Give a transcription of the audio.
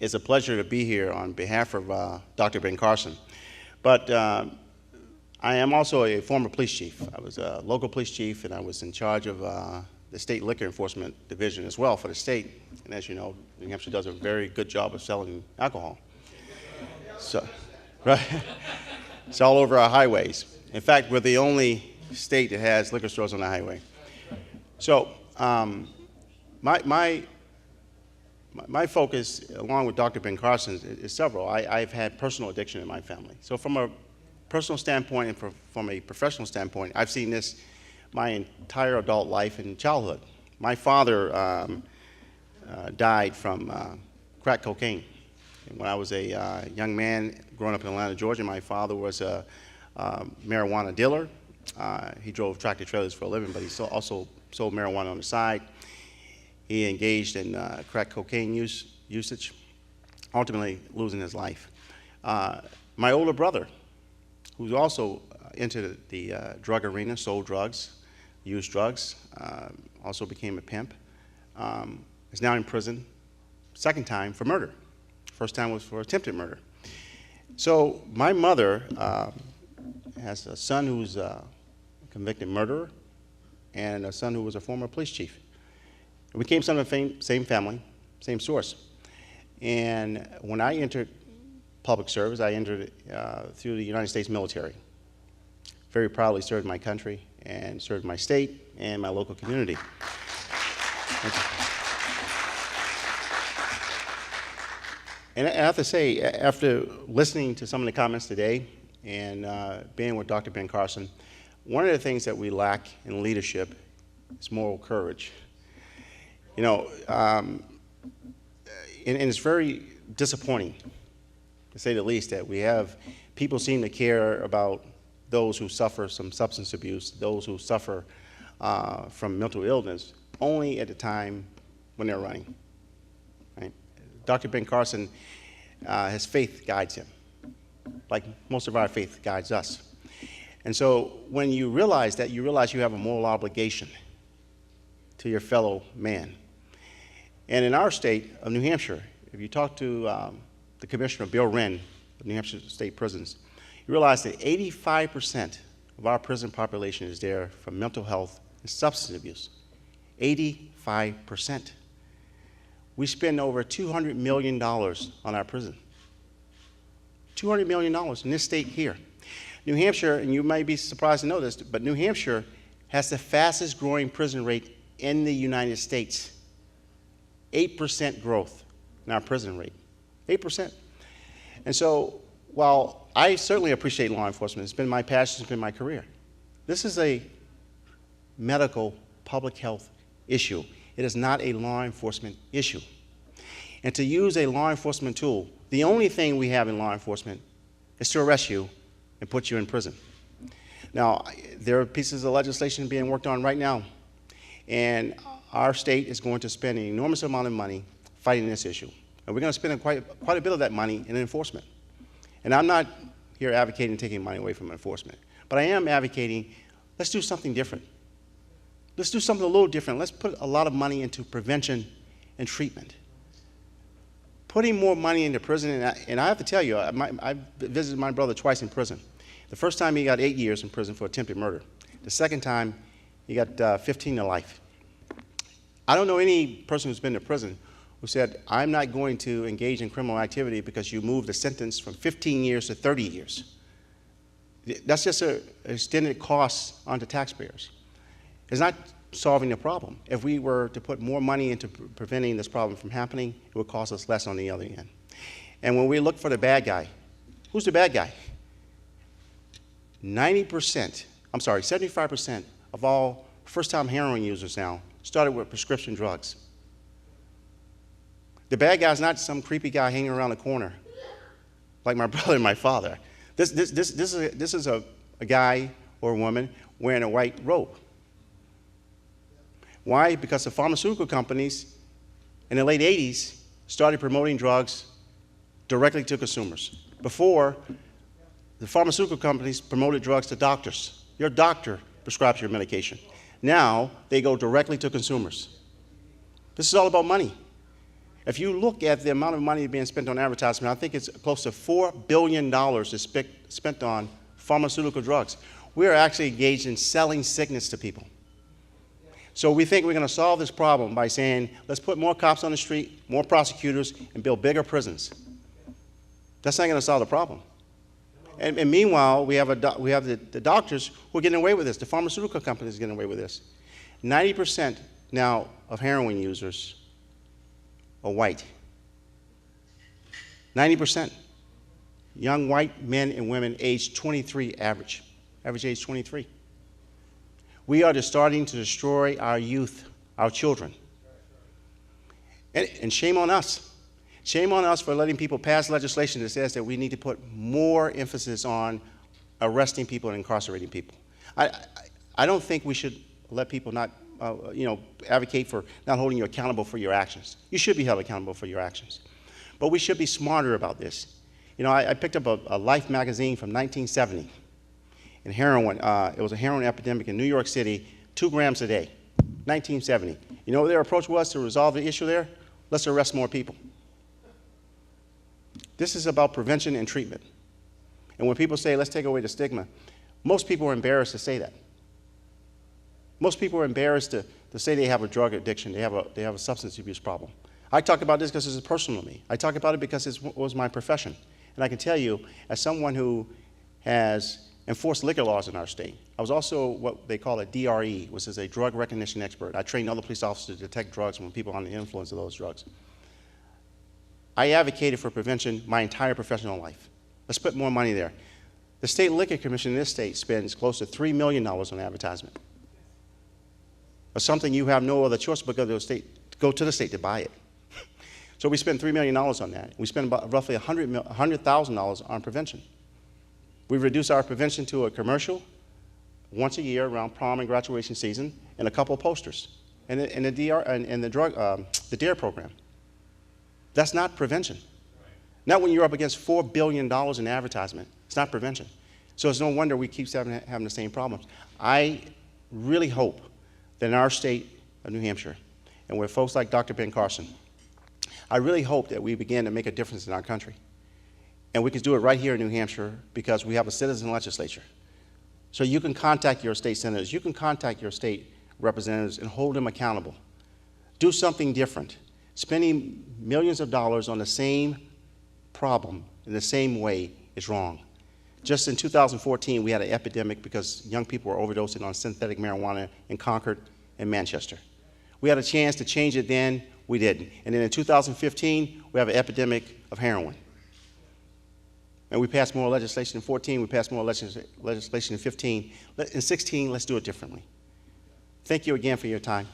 It's a pleasure to be here on behalf of Dr. Ben Carson. But I am also a former police chief. I was a local police chief, and I was in charge of the state liquor enforcement division as well for the state. And as you know, New Hampshire does a very good job of selling alcohol. So, right? It's all over our highways. In fact, we're the only state that has liquor stores on the highway. So my focus, along with Dr. Ben Carson, is several. I've had personal addiction in my family. So from a personal standpoint and from a professional standpoint, I've seen this my entire adult life and childhood. My father died from crack cocaine. And when I was a young man growing up in Atlanta, Georgia, my father was a marijuana dealer. He drove tractor trailers for a living, but he also sold marijuana on the side. He engaged in crack cocaine usage, ultimately losing his life. My older brother, who's also into the drug arena, sold drugs, used drugs, also became a pimp, is now in prison, second time for murder. First time was for attempted murder. So my mother has a son who's a convicted murderer and a son who was a former police chief. We came from the same family, same source. And when I entered public service, I entered through the United States military. Very proudly served my country and served my state and my local community. And I have to say, after listening to some of the comments today and being with Dr. Ben Carson, one of the things that we lack in leadership is moral courage. You know, and it's very disappointing, to say the least, that we have people seem to care about those who suffer some substance abuse, those who suffer from mental illness, only at the time when they're running. Right? Dr. Ben Carson, his faith guides him, like most of our faith guides us. And so when you realize that, you realize you have a moral obligation to your fellow man. And in our state of New Hampshire, if you talk to the Commissioner, Bill Wren, of New Hampshire State Prisons, you realize that 85% of our prison population is there for mental health and substance abuse. 85%. We spend over $200 million on our prison. $200 million in this state here. New Hampshire, and you may be surprised to know this, but New Hampshire has the fastest growing prison rate in the United States. 8% growth in our prison rate. 8%. And so, while I certainly appreciate law enforcement, it's been my passion, it's been my career, this is a medical public health issue. It is not a law enforcement issue. And to use a law enforcement tool, the only thing we have in law enforcement is to arrest you and put you in prison. Now, there are pieces of legislation being worked on right now, and our state is going to spend an enormous amount of money fighting this issue. And we're going to spend quite a bit of that money in enforcement. And I'm not here advocating taking money away from enforcement, but I am advocating, let's do something different. Let's do something a little different. Let's put a lot of money into prevention and treatment. Putting more money into prison, and I have to tell you, I visited my brother twice in prison. The first time he got 8 years in prison for attempted murder. The second time he got 15 to life. I don't know any person who's been to prison who said, I'm not going to engage in criminal activity because you moved the sentence from 15 years to 30 years. That's just an extended cost onto taxpayers. It's not solving the problem. If we were to put more money into preventing this problem from happening, it would cost us less on the other end. And when we look for the bad guy, who's the bad guy? 75% of all first-time heroin users now started with prescription drugs. The bad guy's not some creepy guy hanging around the corner, like my brother and my father. This is a guy or a woman wearing a white robe. Why? Because the pharmaceutical companies in the late 80s started promoting drugs directly to consumers. Before, the pharmaceutical companies promoted drugs to doctors. Your doctor prescribes your medication. Now, they go directly to consumers. This is all about money. If you look at the amount of money being spent on advertisement, I think it's close to $4 billion is spent on pharmaceutical drugs. We are actually engaged in selling sickness to people. So we think we're going to solve this problem by saying, let's put more cops on the street, more prosecutors, and build bigger prisons. That's not going to solve the problem. And meanwhile, we have the doctors who are getting away with this. The pharmaceutical companies are getting away with this. 90% now of heroin users are white. 90%. Young white men and women aged 23 average age 23. We are just starting to destroy our youth, our children. And shame on us. Shame on us for letting people pass legislation that says that we need to put more emphasis on arresting people and incarcerating people. I don't think we should let people not, advocate for not holding you accountable for your actions. You should be held accountable for your actions. But we should be smarter about this. I picked up a Life magazine from 1970. And heroin, it was a heroin epidemic in New York City, 2 grams a day, 1970. You know what their approach was to resolve the issue there? Let's arrest more people. This is about prevention and treatment. And when people say, let's take away the stigma, most people are embarrassed to say that. Most people are embarrassed to say they have a drug addiction, they have a substance abuse problem. I talk about this because it's personal to me. I talk about it because it was my profession. And I can tell you, as someone who has enforced liquor laws in our state, I was also what they call a DRE, which is a drug recognition expert. I trained other police officers to detect drugs when people are under the influence of those drugs. I advocated for prevention my entire professional life. Let's put more money there. The State Liquor Commission in this state spends close to $3 million on advertisement. Or something you have no other choice but go to the state to buy it. So we spend $3 million on that. We spend about roughly $100,000 on prevention. We've reduced our prevention to a commercial once a year around prom and graduation season, and a couple of posters, and the DARE program. That's not prevention. Not when you're up against $4 billion in advertisement. It's not prevention. So it's no wonder we keep having the same problems. I really hope that in our state of New Hampshire, and with folks like Dr. Ben Carson, I really hope that we begin to make a difference in our country. And we can do it right here in New Hampshire because we have a citizen legislature. So you can contact your state senators, you can contact your state representatives and hold them accountable. Do something different. Spending millions of dollars on the same problem in the same way is wrong. Just in 2014, we had an epidemic because young people were overdosing on synthetic marijuana in Concord and Manchester. We had a chance to change it then, we didn't. And then in 2015, we have an epidemic of heroin. And we passed more legislation in 14, we passed more legislation in 15. In 16, let's do it differently. Thank you again for your time.